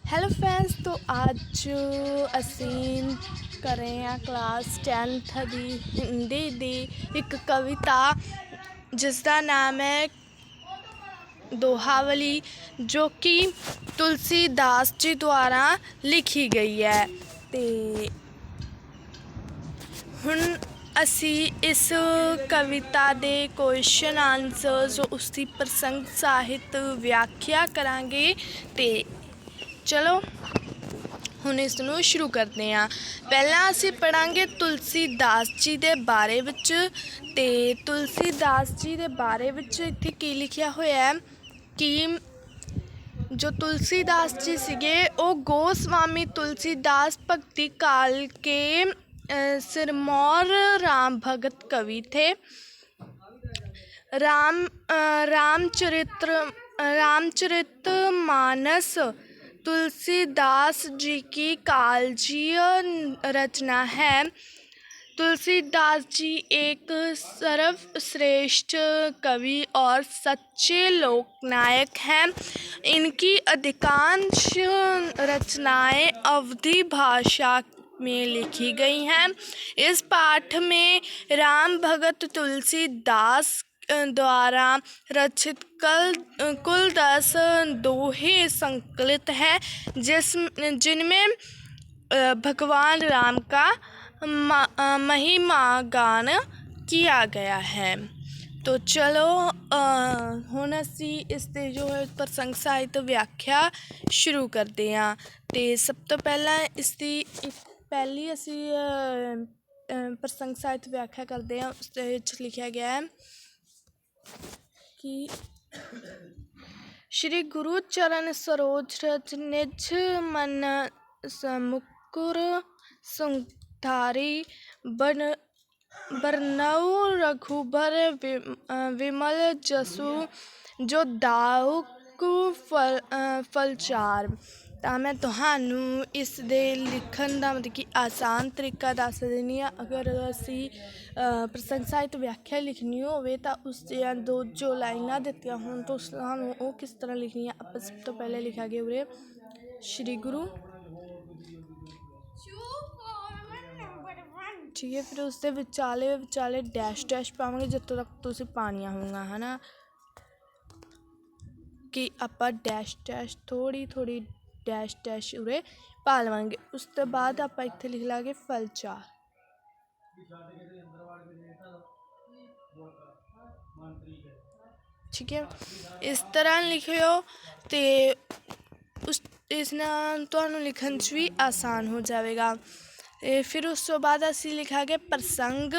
Hello friends, ਤੋਂ ਅੱਜ ਅਸੀਂ ਕਰ ਰਹੇ ਹਾਂ ਕਲਾਸ 10th ਦੀ ਹਿੰਦੀ ਦੀ ਇੱਕ ਕਵਿਤਾ ਜਿਸ ਦਾ ਨਾਮ ਹੈ ਦੋਹਾਵਲੀ, ਜੋ ਕਿ ਤੁਲਸੀਦਾਸ ਜੀ ਦੁਆਰਾ ਲਿਖੀ ਗਈ ਹੈ। ਅਤੇ ਹੁਣ ਅਸੀਂ ਇਸ ਕਵਿਤਾ ਦੇ ਕੁਐਸਚਨ ਆਨਸਰਸ, ਉਸ ਦੀ ਪ੍ਰਸੰਗ ਸਾਹਿਤ ਵਿਆਖਿਆ ਕਰਾਂਗੇ। ਅਤੇ ਚਲੋ ਹੁਣ ਇਸ ਨੂੰ ਸ਼ੁਰੂ ਕਰਦੇ ਹਾਂ। ਪਹਿਲਾਂ ਅਸੀਂ ਪੜ੍ਹਾਂਗੇ ਤੁਲਸੀਦਾਸ ਜੀ ਦੇ ਬਾਰੇ ਵਿੱਚ। ਅਤੇ ਤੁਲਸੀਦਾਸ ਜੀ ਦੇ ਬਾਰੇ ਵਿੱਚ ਇੱਥੇ ਕੀ ਲਿਖਿਆ ਹੋਇਆ ਹੈ ਕਿ ਜੋ तुलसीदास जी ਸੀਗੇ ਉਹ गोस्वामी तुलसीदास भक्ति काल के सिरमौर राम भगत कवि थे। रामचरित मानस तुलसीदास जी की कालजीय रचना है। तुलसीदास जी एक सर्वश्रेष्ठ कवि और सच्चे लोकनायक हैं। इनकी अधिकांश रचनाएं अवधी भाषा में लिखी गई हैं। इस पाठ में राम भगत तुलसीदास द्वारा रचित कुल 10 दोहे संकलित हैं, जिनमें भगवान राम का महिमा गान किया गया है। तो चलो ਹੁਣ ਅਸੀਂ ਇਸ ਦੇ ਜੋ ਹੈ ਪ੍ਰਸੰਗ ਸਾਹਿਤ ਵਿਆਖਿਆ ਸ਼ੁਰੂ ਕਰਦੇ ਹਾਂ। ਅਤੇ ਸਭ ਤੋਂ ਪਹਿਲਾਂ ਇਸ ਦੀ ਪਹਿਲੀ ਅਸੀਂ ਪ੍ਰਸੰਗ ਸਾਹਿਤ ਵਿਆਖਿਆ ਕਰਦੇ ਹਾਂ। ਉਸ ਦੇ ਵਿੱਚ ਲਿਖਿਆ ਗਿਆ ਹੈ ਕਿ ਸ਼੍ਰੀ ਗੁਰੂ ਚਰਨ ਸਰੋਜ ਰਜ ਨਿਜ ਮਨ ਮੁਕੁਰ सुधारी बरनऊ रघुबर विमल जसु जो दाऊकु फलचार। ਤਾਂ ਮੈਂ ਤੁਹਾਨੂੰ ਇਸ ਦੇ ਲਿਖਣ ਦਾ ਮਤਲਬ ਕਿ ਆਸਾਨ ਤਰੀਕਾ ਦੱਸ ਦਿੰਦੀ ਹਾਂ। ਅਗਰ ਅਸੀਂ ਪ੍ਰਸੰਗ ਸਾਹਿਤ ਵਿਆਖਿਆ ਲਿਖਣੀ ਹੋਵੇ ਤਾਂ ਉਸ ਦੀਆਂ ਜੋ ਲਾਈਨਾਂ ਦਿੱਤੀਆਂ ਹੋਣ ਤਾਂ ਸਾਨੂੰ ਉਹ ਕਿਸ ਤਰ੍ਹਾਂ ਲਿਖਣੀਆਂ। ਆਪਾਂ ਸਭ ਤੋਂ ਪਹਿਲੇ ਲਿਖਾਂਗੇ ਉਰੇ ਸ਼੍ਰੀ ਗੁਰੂ, ਠੀਕ ਹੈ। ਫਿਰ ਉਸ ਦੇ ਵਿਚਾਲੇ ਡੈਸ਼ ਪਾਵਾਂਗੇ ਜਿੱਥੋਂ ਤੱਕ ਤੁਸੀਂ ਪਾਉਣੀਆਂ ਹੋਊਗਾ, ਹੈ ਨਾ। ਕਿ ਆਪਾਂ ਡੈਸ਼ ਥੋੜ੍ਹੀ ਡੈਸ਼ ਉਰੇ ਪਾ ਲਵਾਂਗੇ। ਉਸ ਤੋਂ ਬਾਅਦ ਆਪਾਂ ਇੱਥੇ ਲਿਖ ਲਾਂਗੇ ਫਲਚਾਰ, ਠੀਕ ਹੈ। ਇਸ ਤਰ੍ਹਾਂ ਲਿਖਿਓ ਅਤੇ ਇਸ ਨਾਲ ਤੁਹਾਨੂੰ ਲਿਖਣ 'ਚ ਵੀ ਆਸਾਨ ਹੋ ਜਾਵੇਗਾ। ਅਤੇ ਫਿਰ ਉਸ ਤੋਂ ਬਾਅਦ ਅਸੀਂ ਲਿਖਾਂਗੇ ਪ੍ਰਸੰਗ।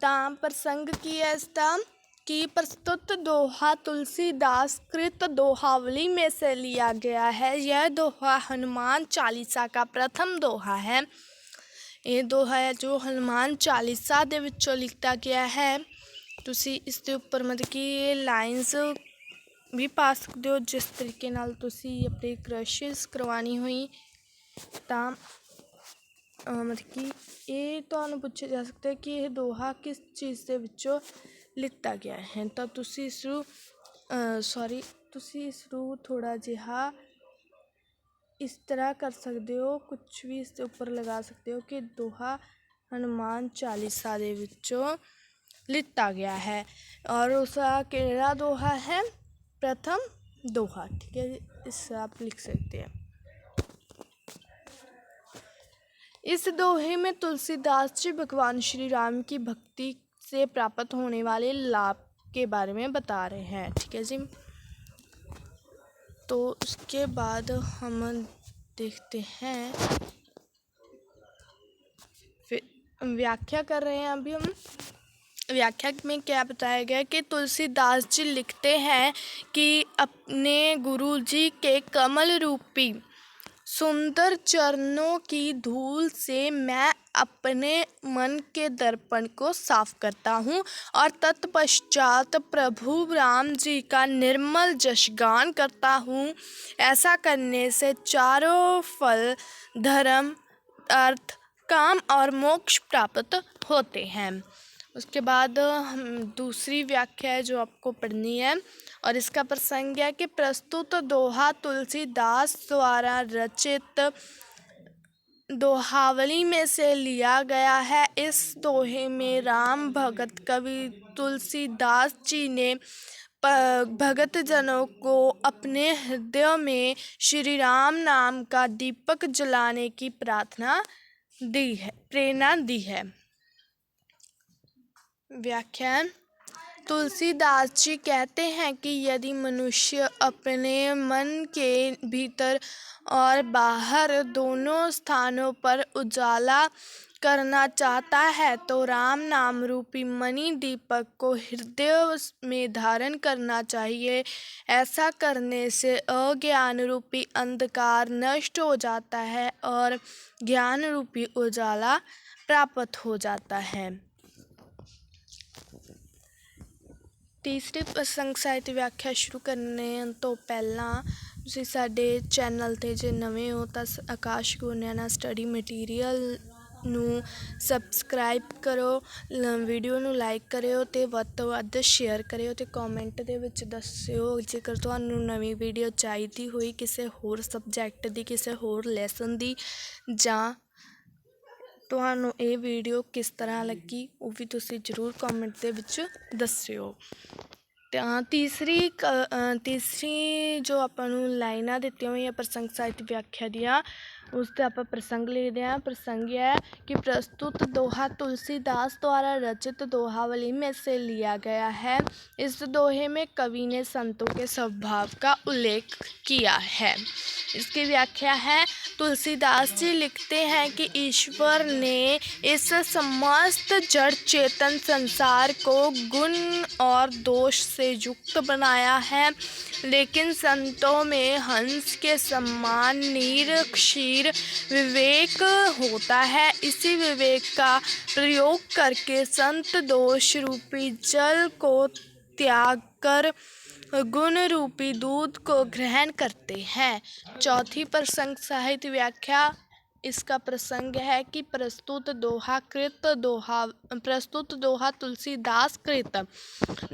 ਤਾਂ ਪ੍ਰਸੰਗ ਕੀ ਹੈ ਇਸਦਾ कि प्रस्तुत दोहा तुलसीदास कृत दोहावली में से लिया गया है। यह दोहा हनुमान चालीसा का प्रथम दोहा है। ये दोहा है जो हनुमान चालीसा ਦੇ ਵਿੱਚੋਂ ਲਿਖਤਾ ਗਿਆ ਹੈ। ਤੁਸੀਂ ਇਸ ਦੇ ਉੱਪਰ ਮਤਲਬ ਕਿ ਲਾਈਨਸ ਵੀ ਪਾ ਸਕਦੇ ਹੋ ਜਿਸ ਤਰੀਕੇ ਨਾਲ ਤੁਸੀਂ ਆਪਣੇ ਕ੍ਰਸ਼ਿਸ ਕਰਵਾਉਣੀ ਹੋਈ। ਤਾਂ ਮਤਲਬ ਕਿ ਇਹ ਤੁਹਾਨੂੰ ਪੁੱਛਿਆ ਜਾ ਸਕਦਾ ਕਿ ਇਹ ਦੋਹਾ ਕਿਸ ਚੀਜ਼ ਦੇ ਵਿੱਚੋਂ ਲਿੱਤਾ ਗਿਆ ਹੈ। ਤਾਂ ਤੁਸੀਂ ਇਸ ਨੂੰ ਥੋੜ੍ਹਾ ਜਿਹਾ ਇਸ ਤਰ੍ਹਾਂ ਕਰ ਸਕਦੇ ਹੋ, ਕੁਛ ਵੀ ਇਸ ਦੇ ਉੱਪਰ ਲਗਾ ਸਕਦੇ ਹੋ ਕਿ ਦੋਹਾ ਹਨੂੰਮਾਨ ਚਾਲੀਸਾ ਦੇ ਵਿੱਚੋਂ ਲਿੱਤਾ ਗਿਆ ਹੈ। ਔਰ ਉਸਦਾ ਕਿਹੜਾ ਦੋਹਾ ਹੈ? प्रथम दोहा, ठीक है। इससे आप लिख सकते हैं। इस दोहे में तुलसीदास जी भगवान श्री राम की भक्ति से प्राप्त होने वाले लाभ के बारे में बता रहे हैं, ठीक है जी। तो उसके बाद हम देखते हैं, फिर व्याख्या कर रहे हैं। अभी हम व्याख्या में क्या बताया गया कि तुलसीदास जी लिखते हैं कि अपने गुरु जी के कमल रूपी सुंदर चरणों की धूल से मैं अपने मन के दर्पण को साफ करता हूँ और तत्पश्चात प्रभु राम जी का निर्मल जशगान करता हूँ। ऐसा करने से चारों फल धर्म, अर्थ, काम और मोक्ष प्राप्त होते हैं। उसके बाद हम दूसरी व्याख्या है जो आपको पढ़नी है और इसका प्रसंग है कि प्रस्तुत दोहा तुलसीदास द्वारा रचित दोहावली में से लिया गया है। इस दोहे में राम भगत कवि तुलसीदास जी ने भगत जनों को अपने हृदय में श्री राम नाम का दीपक जलाने की प्रेरणा दी है। व्याख्यान। तुलसीदास जी कहते हैं कि यदि मनुष्य अपने मन के भीतर और बाहर दोनों स्थानों पर उजाला करना चाहता है तो राम नाम रूपी मणि दीपक को हृदय में धारण करना चाहिए। ऐसा करने से अज्ञान रूपी अंधकार नष्ट हो जाता है और ज्ञान रूपी उजाला प्राप्त हो जाता है। तीसरे प्रसंग ਸਾਹਿਤ व्याख्या शुरू करने तो पहला ਤੁਸੀਂ ਸਾਡੇ ਚੈਨਲ 'ਤੇ ਜੇ ਨਵੇਂ ਹੋ ਤਾਂ ਆਕਾਸ਼ ਗੁਰਨਿਆਣਾ ਸਟੱਡੀ ਮਟੀਰੀਅਲ ਨੂੰ ਸਬਸਕ੍ਰਾਈਬ ਕਰੋ, ਵੀਡੀਓ ਨੂੰ ਲਾਈਕ ਕਰਿਓ ਅਤੇ ਵੱਧ ਤੋਂ ਵੱਧ ਸ਼ੇਅਰ ਕਰਿਓ ਅਤੇ ਕਮੈਂਟ ਦੇ ਵਿੱਚ ਦੱਸਿਓ ਜੇਕਰ ਤੁਹਾਨੂੰ ਨਵੀਂ ਵੀਡੀਓ ਚਾਹੀਦੀ ਹੋਈ ਕਿਸੇ ਹੋਰ ਸਬਜੈਕਟ ਦੀ, ਕਿਸੇ ਹੋਰ ਲੈਸਨ ਦੀ, ਜਾਂ ਤੁਹਾਨੂੰ ਇਹ ਵੀਡੀਓ ਕਿਸ ਤਰ੍ਹਾਂ ਲੱਗੀ ਉਹ ਵੀ ਤੁਸੀਂ ਜ਼ਰੂਰ ਕਮੈਂਟ ਦੇ ਵਿੱਚ ਦੱਸਿਓ। ਤਾਂ ਤੀਸਰੀ ਜੋ ਆਪਾਂ ਨੂੰ ਲਾਈਨਾਂ ਦਿੱਤੀਆਂ ਹੋਈਆਂ ਪ੍ਰਸੰਗ ਸਾਹਿਤ ਵਿਆਖਿਆ ਦੀਆਂ, ਉਸ 'ਤੇ ਆਪਾਂ ਪ੍ਰਸੰਗ ਲਿਖਦੇ ਹਾਂ। प्रसंग है कि प्रस्तुत दोहा तुलसीदास द्वारा रचित दोहावली में से लिया गया है। इस दोहे में कवि ने संतों के स्वभाव का उल्लेख किया है। इसकी व्याख्या है। तुलसीदास जी लिखते हैं कि ईश्वर ने इस समस्त जड़ चेतन संसार को गुण और दोष से युक्त बनाया है, लेकिन संतों में हंस के समान नीर क्षीर विवेक होता है। इसी विवेक का प्रयोग करके संत दोष रूपी जल को त्याग कर गुण रूपी दूध को ग्रहण करते हैं। चौथी प्रसंग साहित्य व्याख्या। इसका प्रसंग है कि प्रस्तुत दोहा तुलसीदास कृत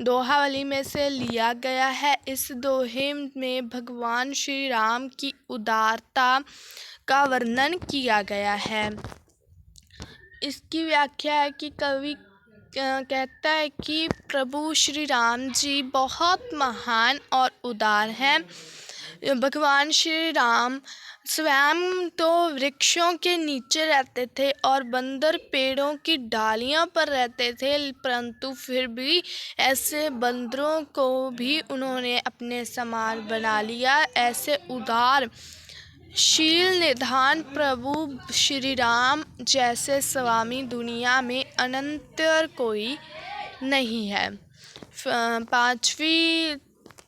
दोहावली में से लिया गया है। इस दोहे में भगवान श्री राम की उदारता का वर्णन किया गया है। इसकी व्याख्या है कि कवि कहता है कि प्रभु श्री राम जी बहुत महान और उदार हैं। भगवान श्री राम स्वयं तो वृक्षों के नीचे रहते थे और बंदर पेड़ों की डालियों पर रहते थे, परंतु फिर भी ऐसे बंदरों को भी उन्होंने अपने समान बना लिया। ऐसे उदार शील निधान प्रभु श्री राम जैसे स्वामी दुनिया में अनंतर कोई नहीं है। पांचवी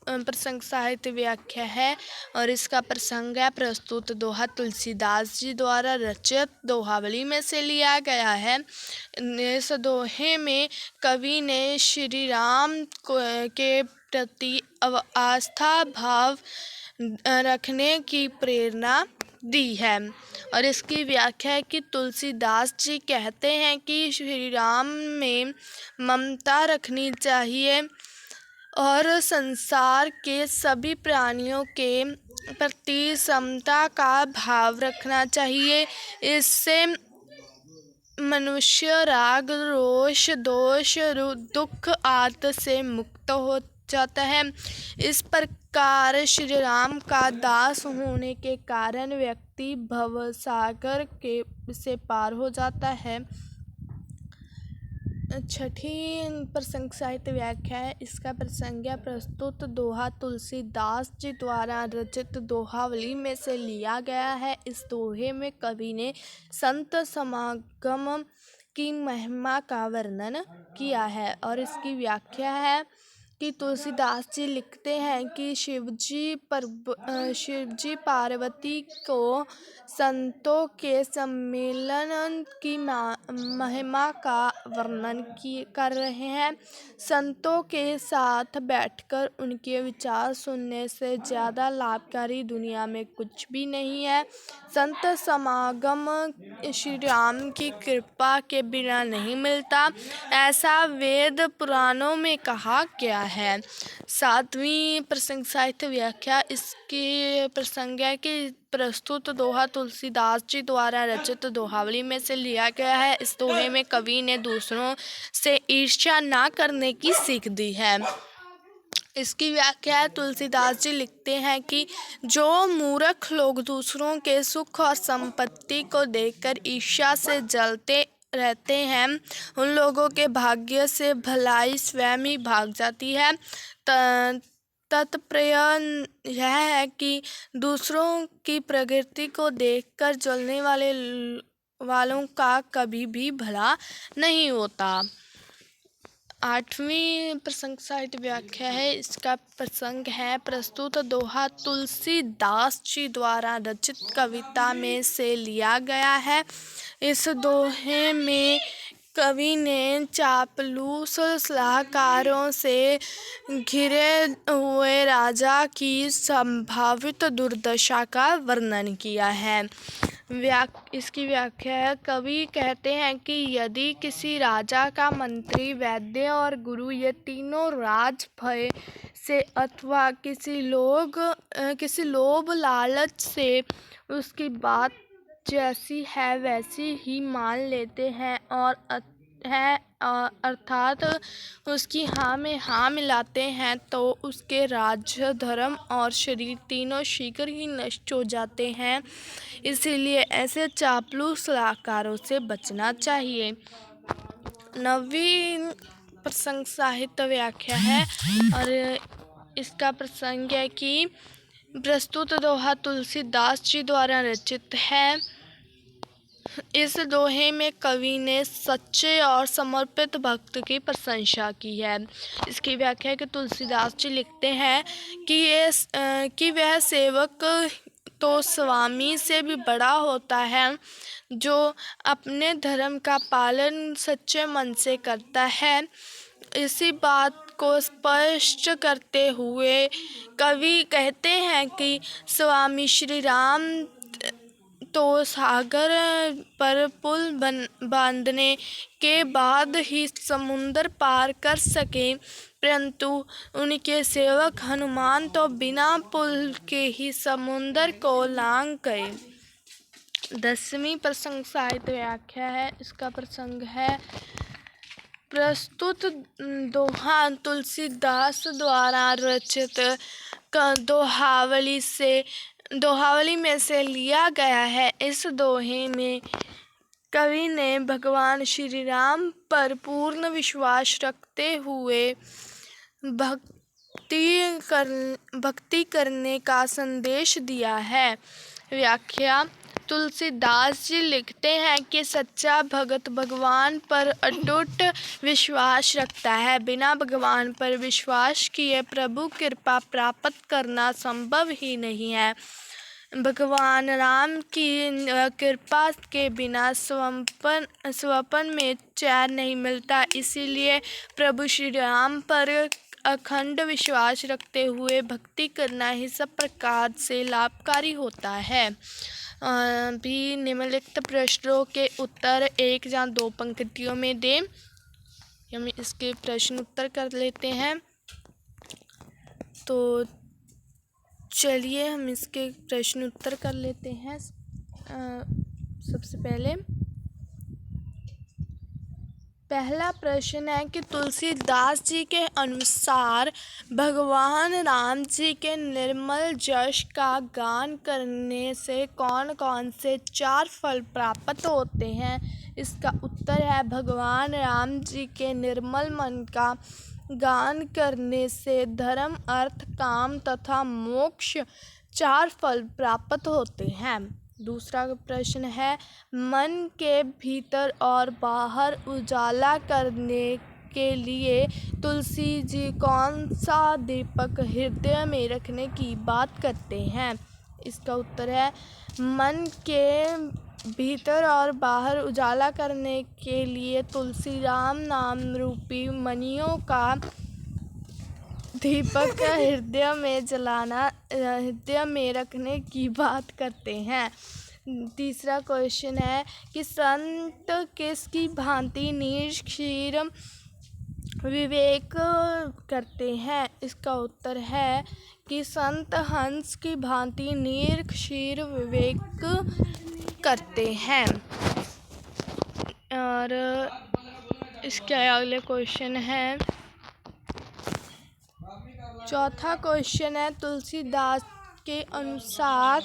प्रसंग साहित्य व्याख्या है और इसका प्रसंग है प्रस्तुत दोहा तुलसीदास जी द्वारा रचित दोहावली में से लिया गया है। इस दोहे में कवि ने श्री राम के प्रति आस्था भाव रखने की प्रेरणा दी है। और इसकी व्याख्या है कि तुलसीदास जी कहते हैं कि श्री राम में ममता रखनी चाहिए और संसार के सभी प्राणियों के प्रति समता का भाव रखना चाहिए। इससे मनुष्य राग रोष दोष दुख आदि से मुक्त हो जाता है। इस प्रकार श्री राम का दास होने के कारण व्यक्ति भवसागर से पार हो जाता है। छठी प्रसंग साहित्य व्याख्या है। इसका प्रसंग है प्रस्तुत दोहा तुलसीदास जी द्वारा रचित दोहावली में से लिया गया है। इस दोहे में कवि ने संत समागम की महिमा का वर्णन किया है। और इसकी व्याख्या है कि तुलसीदास जी लिखते हैं कि शिवजी पार्वती को संतों के सम्मेलन की महिमा का वर्णन कर रहे हैं। संतों के साथ बैठकर उनके विचार सुनने से ज़्यादा लाभकारी दुनिया में कुछ भी नहीं है। संत समागम श्री राम की कृपा के बिना नहीं मिलता, ऐसा वेद पुराणों में कहा गया है। 7वीं प्रसंग साहित्य व्याख्या इसकी प्रसंग है कि प्रस्तुत दोहा तुलसीदास जी द्वारा रचित दोहावली में से लिया गया है। इस दोहे में कवि ने दूसरों से ईर्ष्या ना करने की सीख दी है। इसकी व्याख्या है, तुलसीदास जी लिखते हैं कि जो मूर्ख लोग दूसरों के सुख और संपत्ति को देखकर ईर्ष्या से जलते रहते हैं, उन लोगों के भाग्य से भलाई स्वयं ही भाग जाती है। तात्पर्य यह है कि दूसरों की प्रगति को देखकर जलने वालों का कभी भी भला नहीं होता। 8वीं प्रसंग साहित्य व्याख्या है। इसका प्रसंग है, प्रस्तुत दोहा तुलसीदास जी द्वारा रचित कविता में से लिया गया है। इस दोहे में कवि ने चापलूस सलाहकारों से घिरे हुए राजा की संभावित दुर्दशा का वर्णन किया है। इसकी व्याख्या है, कवि कहते हैं कि यदि किसी राजा का मंत्री, वैद्य और गुरु ये तीनों राज भय से अथवा किसी लोभ लालच से उसकी बात जैसी है वैसी ही मान लेते हैं और अर्थात उसकी हाँ में हाँ मिलाते हैं, तो उसके राज्य, धर्म और शरीर तीनों शीघ्र ही नष्ट हो जाते हैं। इसीलिए ऐसे चापलूस सलाहकारों से बचना चाहिए। 9वीं प्रसंग साहित्य व्याख्या है और इसका प्रसंग है कि प्रस्तुत दोहा तुलसीदास जी द्वारा रचित है। इस दोहे में कवि ने सच्चे और समर्पित भक्त की प्रशंसा की है। इसकी व्याख्या है कि तुलसीदास जी लिखते हैं कि वह सेवक तो स्वामी से भी बड़ा होता है जो अपने धर्म का पालन सच्चे मन से करता है। इसी बात को स्पष्ट करते हुए कवि कहते हैं कि स्वामी श्री राम तो सागर पर पुल बांधने के बाद ही समुद्र पार कर सके, परंतु उनके सेवक हनुमान तो बिना पुल के ही समुद्र को लांघ गए। 10वीं प्रसंग साहित्य व्याख्या है। इसका प्रसंग है, प्रस्तुत दोहा तुलसीदास द्वारा रचित दोहावली में से लिया गया है। इस दोहे में कवि ने भगवान श्री राम पर पूर्ण विश्वास रखते हुए भक्ति करने का संदेश दिया है। व्याख्या, तुलसीदास जी लिखते हैं कि सच्चा भक्त भगवान पर अटूट विश्वास रखता है। बिना भगवान पर विश्वास किए प्रभु कृपा प्राप्त करना संभव ही नहीं है। भगवान राम की कृपा के बिना स्वपन में चैन नहीं मिलता। इसीलिए प्रभु श्री राम पर अखंड विश्वास रखते हुए भक्ति करना ही सब प्रकार से लाभकारी होता है। भी निम्नलिखित प्रश्नों के उत्तर 1 या 2 पंक्तियों में दें। हम इसके प्रश्न उत्तर कर लेते हैं। तो चलिए हम इसके प्रश्न उत्तर कर लेते हैं। सबसे पहला प्रश्न है कि तुलसीदास जी के अनुसार भगवान राम जी के निर्मल यश का गान करने से कौन कौन से 4 फल प्राप्त होते हैं। इसका उत्तर है, भगवान राम जी के निर्मल मन का गान करने से धर्म, अर्थ, काम तथा मोक्ष 4 फल प्राप्त होते हैं। दूसरा प्रश्न है, मन के भीतर और बाहर उजाला करने के लिए तुलसी जी कौन सा दीपक हृदय में रखने की बात करते हैं। इसका उत्तर है, मन के भीतर और बाहर उजाला करने के लिए तुलसी राम नाम रूपी मणियों का दीपक हृदय में रखने की बात करते हैं। तीसरा क्वेश्चन है कि संत किसकी भांति नीर, क्षीर विवेक करते हैं? इसका उत्तर है कि संत हंस की भांति नीर क्षीर विवेक करते हैं। और इसके अगले क्वेश्चन है, चौथा क्वेश्चन है, तुलसीदास के अनुसार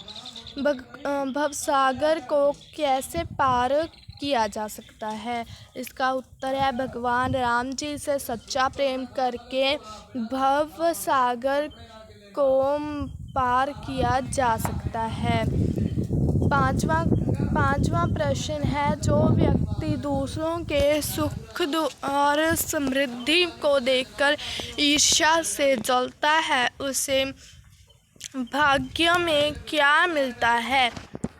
भवसागर को कैसे पार किया जा सकता है? इसका उत्तर है, भगवान राम जी से सच्चा प्रेम करके भव सागर को पार किया जा सकता है। पांचवा प्रश्न है, जो व्यक्ति दूसरों के सुख और समृद्धि को देखकर ईर्ष्या से जलता है, उसे भाग्य में क्या मिलता है?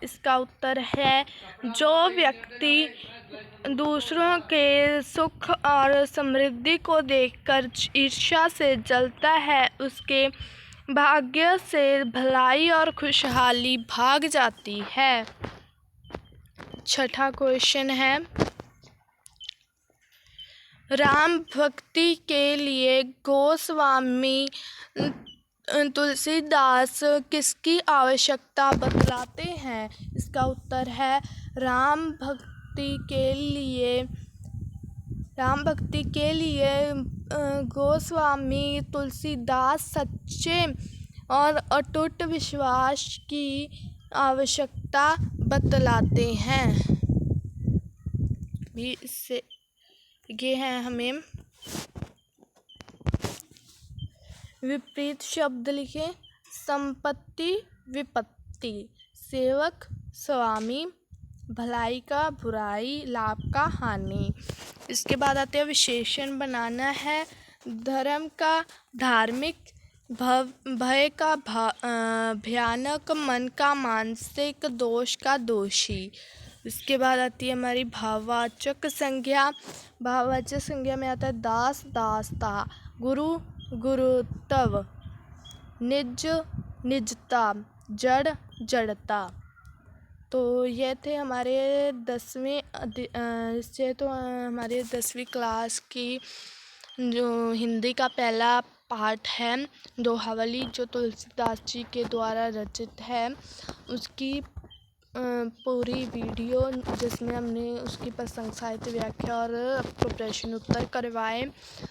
इसका उत्तर है, जो व्यक्ति दूसरों के सुख और समृद्धि को देखकर ईर्ष्या से जलता है, उसके भाग्य से भलाई और खुशहाली भाग जाती है। छठा क्वेश्चन है, राम भक्ति के लिए गोस्वामी तुलसीदास किसकी आवश्यकता बतलाते हैं? इसका उत्तर है, राम भक्ति के लिए गोस्वामी तुलसीदास सच्चे और अटूट विश्वास की आवश्यकता बतलाते हैं। भी इससे ये है, हमें विपरीत शब्द लिखे, संपत्ति विपत्ति, सेवक स्वामी, भलाई का बुराई, लाभ का हानि। इसके बाद आते हैं विशेषण बनाना है, धर्म का धार्मिक, भय का भयानक, मन का मानसिक, दोष का दोषी। इसके बाद आती है हमारी भाववाचक संज्ञा। भाववाचक संज्ञा में आता है दास दासता, गुरु गुरुत्व, निज निजता, जड़ जड़ता। तो ये थे हमारे 10वीं क्लास की जो हिंदी का पहला पार्ट है, दोहावली, जो तुलसीदास जी के द्वारा रचित है, उसकी पूरी वीडियो, जिसमें हमने उसकी प्रसंग साहित्य व्याख्या और आपको प्रश्न उत्तर करवाए।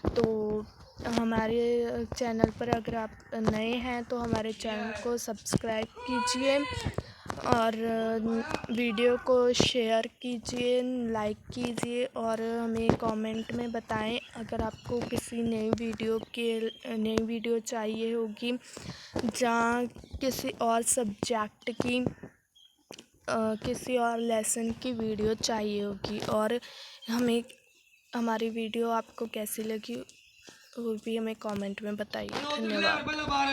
तो हमारे चैनल पर अगर आप नए हैं तो हमारे चैनल को सब्सक्राइब कीजिए और वीडियो को शेयर कीजिए, लाइक कीजिए और हमें कमेंट में बताएं अगर आपको किसी नई वीडियो चाहिए होगी, जहाँ किसी और सब्जेक्ट की किसी और लेसन की वीडियो चाहिए होगी। और हमारी वीडियो आपको कैसी लगी वो भी हमें कमेंट में बताइए। धन्यवाद।